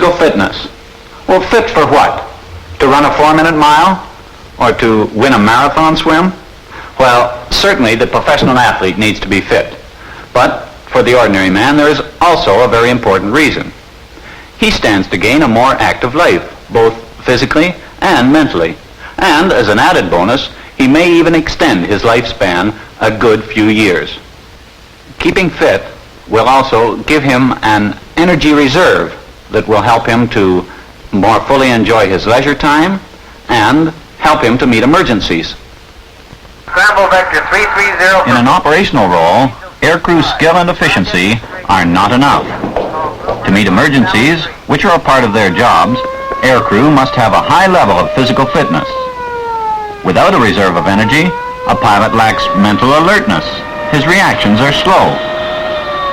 Physical fitness. Well, fit for what? To run a 4-minute mile? Or to win a marathon swim? Well, certainly the professional athlete needs to be fit. But for the ordinary man, there is also a very important reason. He stands to gain a more active life, both physically and mentally. And as an added bonus, he may even extend his lifespan a good few years. Keeping fit will also give him an energy reserve that will help him to more fully enjoy his leisure time and help him to meet emergencies. Scramble vector 330. In an operational role, aircrew skill and efficiency are not enough. To meet emergencies, which are a part of their jobs, aircrew must have a high level of physical fitness. Without a reserve of energy, a pilot lacks mental alertness. His reactions are slow.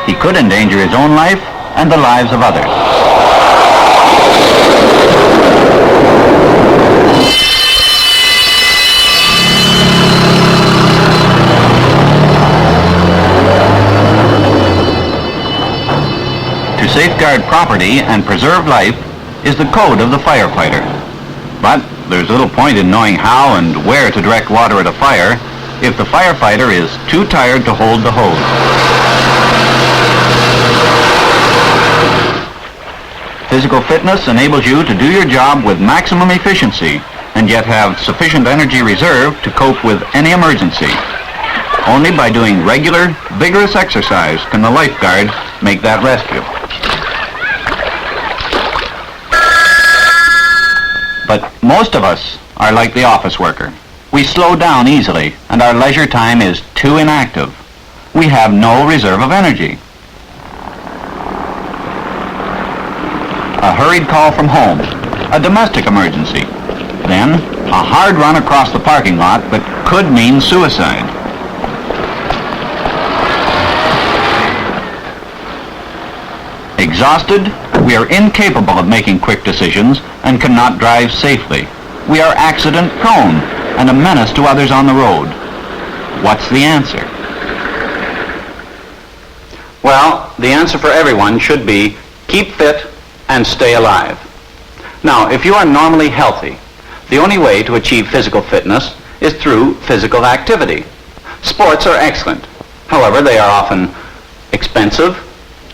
He could endanger his own life and the lives of others. To safeguard property and preserve life is the code of the firefighter. But there's little point in knowing how and where to direct water at a fire if the firefighter is too tired to hold the hose. Physical fitness enables you to do your job with maximum efficiency and yet have sufficient energy reserve to cope with any emergency. Only by doing regular, vigorous exercise can the lifeguard make that rescue. But most of us are like the office worker. We slow down easily, and our leisure time is too inactive. We have no reserve of energy. A hurried call from home, a domestic emergency, then a hard run across the parking lot that could mean suicide. Exhausted, we are incapable of making quick decisions and cannot drive safely. We are accident prone and a menace to others on the road. What's the answer? Well, the answer for everyone should be keep fit and stay alive. Now, if you are normally healthy, the only way to achieve physical fitness is through physical activity. Sports are excellent. However, they are often expensive,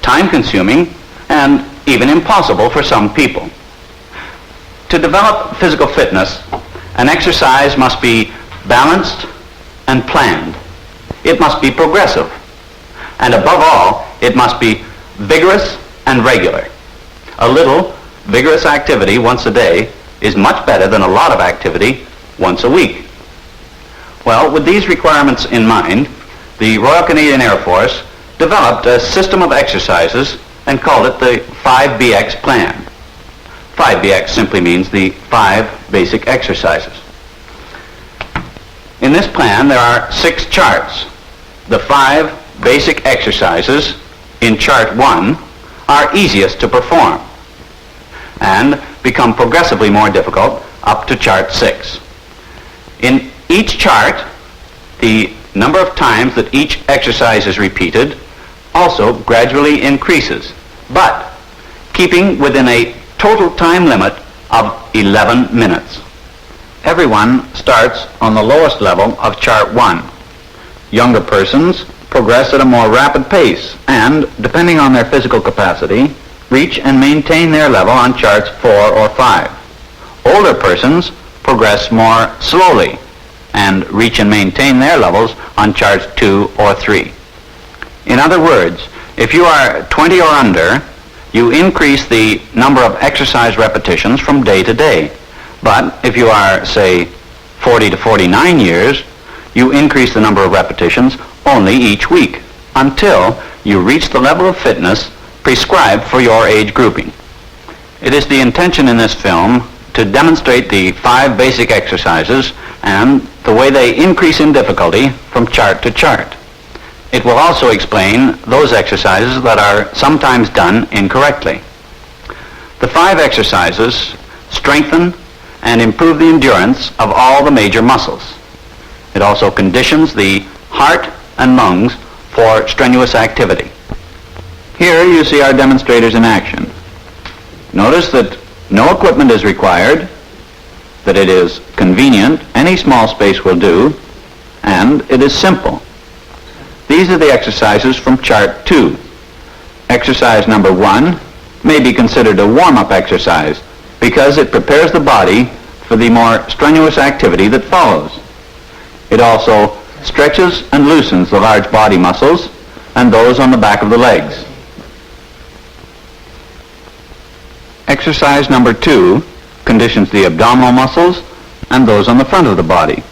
time-consuming, and even impossible for some people. To develop physical fitness, an exercise must be balanced and planned. It must be progressive. And above all, it must be vigorous and regular. A little vigorous activity once a day is much better than a lot of activity once a week. Well, with these requirements in mind, the Royal Canadian Air Force developed a system of exercises and called it the 5BX plan. 5BX simply means the 5 basic exercises. In this plan, there are 6 charts. The 5 basic exercises in chart 1 are easiest to perform and become progressively more difficult up to chart 6. In each chart, the number of times that each exercise is repeated also gradually increases, but keeping within a total time limit of 11 minutes. Everyone starts on the lowest level of chart 1. Younger persons progress at a more rapid pace and, depending on their physical capacity, reach and maintain their level on charts 4 or 5. Older persons progress more slowly and reach and maintain their levels on charts 2 or 3. In other words, if you are 20 or under, you increase the number of exercise repetitions from day to day. But if you are, say, 40 to 49 years, you increase the number of repetitions only each week until you reach the level of fitness prescribed for your age grouping. It is the intention in this film to demonstrate the 5 basic exercises and the way they increase in difficulty from chart to chart. It will also explain those exercises that are sometimes done incorrectly. The 5 exercises strengthen and improve the endurance of all the major muscles. It also conditions the heart and lungs for strenuous activity. Here you see our demonstrators in action. Notice that no equipment is required, that it is convenient, any small space will do, and it is simple. These are the exercises from Chart 2. Exercise number 1 may be considered a warm-up exercise because it prepares the body for the more strenuous activity that follows. It also stretches and loosens the large body muscles and those on the back of the legs. Exercise number 2 conditions the abdominal muscles and those on the front of the body.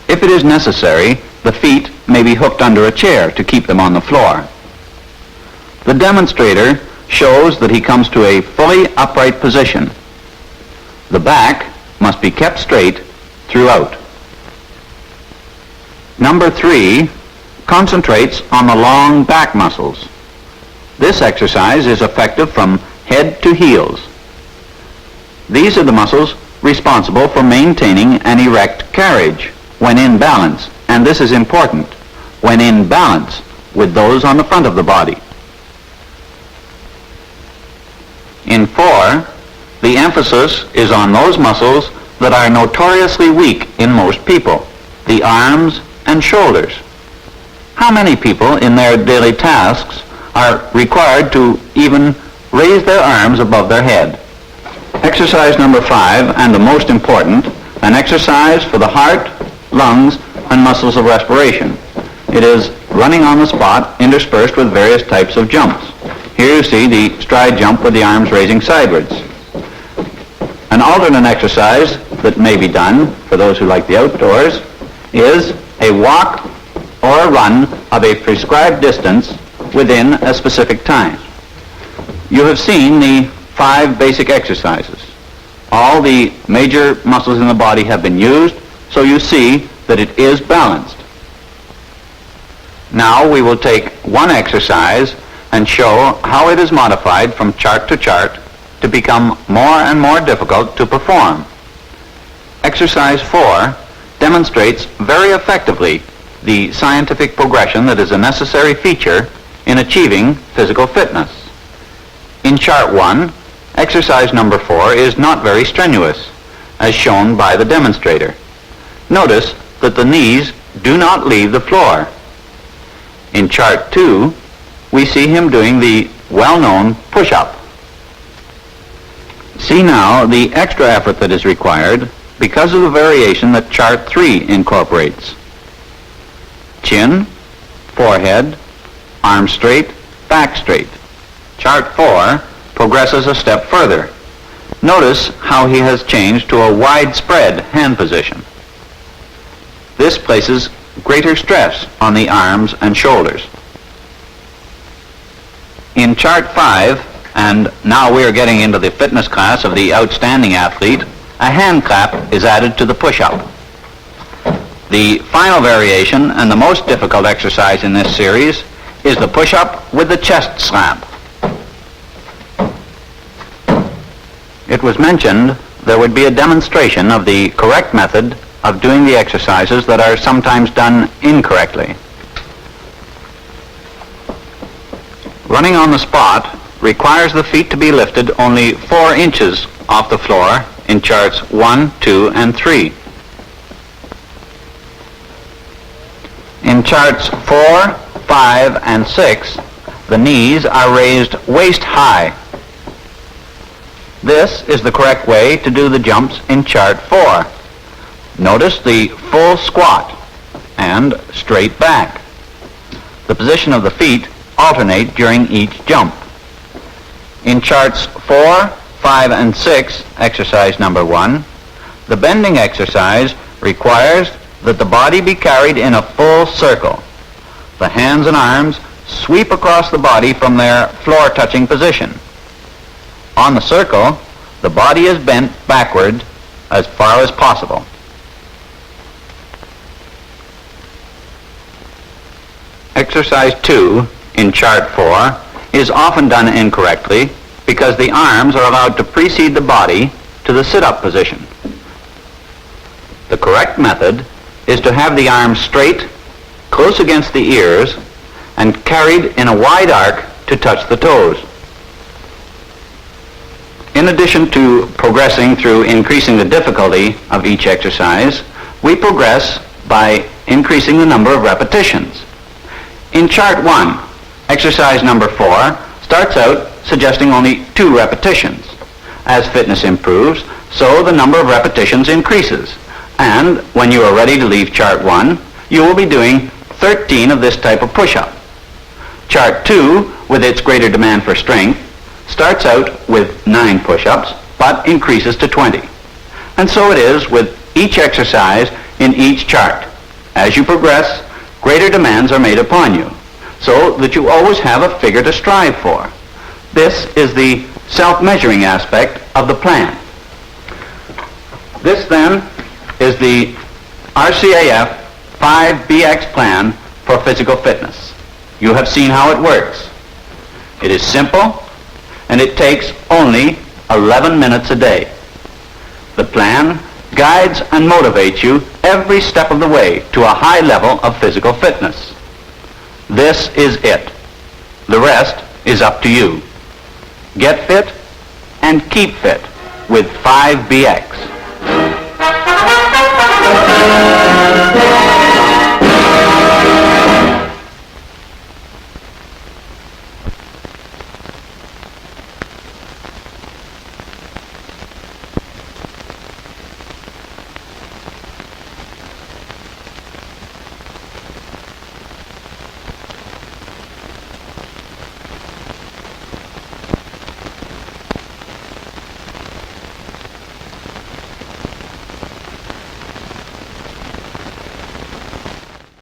If it is necessary, the feet may be hooked under a chair to keep them on the floor. The demonstrator shows that he comes to a fully upright position. The back must be kept straight throughout. Number 3 concentrates on the long back muscles. This exercise is effective from head to heels. These are the muscles responsible for maintaining an erect carriage when in balance, and this is important, when in balance with those on the front of the body. In 4, the emphasis is on those muscles that are notoriously weak in most people, the arms and shoulders. How many people in their daily tasks are required to even raise their arms above their head? Exercise number 5, and the most important, an exercise for the heart, lungs, and muscles of respiration. It is running on the spot interspersed with various types of jumps. Here you see the stride jump with the arms raising sideways. An alternate exercise that may be done for those who like the outdoors is a walk or a run of a prescribed distance within a specific time. You have seen the 5 basic exercises. All the major muscles in the body have been used, so you see that it is balanced. Now we will take one exercise and show how it is modified from chart to chart to become more and more difficult to perform. Exercise 4 demonstrates very effectively the scientific progression that is a necessary feature in achieving physical fitness. In chart 1, exercise number 4 is not very strenuous, as shown by the demonstrator. Notice that the knees do not leave the floor. In chart 2, we see him doing the well-known push-up. See now the extra effort that is required because of the variation that chart 3 incorporates. Chin, forehead, arms straight, back straight. Chart 4 progresses a step further. Notice how he has changed to a widespread hand position. This places greater stress on the arms and shoulders. In chart 5, and now we are getting into the fitness class of the outstanding athlete, a hand clap is added to the push-up. The final variation and the most difficult exercise in this series is the push-up with the chest slap. It was mentioned there would be a demonstration of the correct method of doing the exercises that are sometimes done incorrectly. Running on the spot requires the feet to be lifted only 4 inches off the floor in charts 1, 2, and 3. In charts 4, 5, and 6, the knees are raised waist high. This is the correct way to do the jumps in chart 4. Notice the full squat and straight back. The position of the feet alternate during each jump. In charts 4, 5, and 6, exercise number 1, the bending exercise requires that the body be carried in a full circle. The hands and arms sweep across the body from their floor-touching position. On the circle, the body is bent backward as far as possible. Exercise 2 in chart 4 is often done incorrectly because the arms are allowed to precede the body to the sit-up position. The correct method is to have the arms straight, close against the ears, and carried in a wide arc to touch the toes. In addition to progressing through increasing the difficulty of each exercise, we progress by increasing the number of repetitions. In Chart 1, exercise number 4 starts out suggesting only 2 repetitions. As fitness improves, so the number of repetitions increases. And when you are ready to leave Chart 1, you will be doing 13 of this type of push-up. Chart 2, with its greater demand for strength, starts out with 9 push-ups, but increases to 20. And so it is with each exercise in each chart. As you progress, greater demands are made upon you, so that you always have a figure to strive for. This is the self-measuring aspect of the plan. This then is the RCAF 5BX plan for physical fitness. You have seen how it works. It is simple, and it takes only 11 minutes a day. The plan guides and motivates you every step of the way to a high level of physical fitness. This is it. The rest is up to you. Get fit and keep fit with 5BX.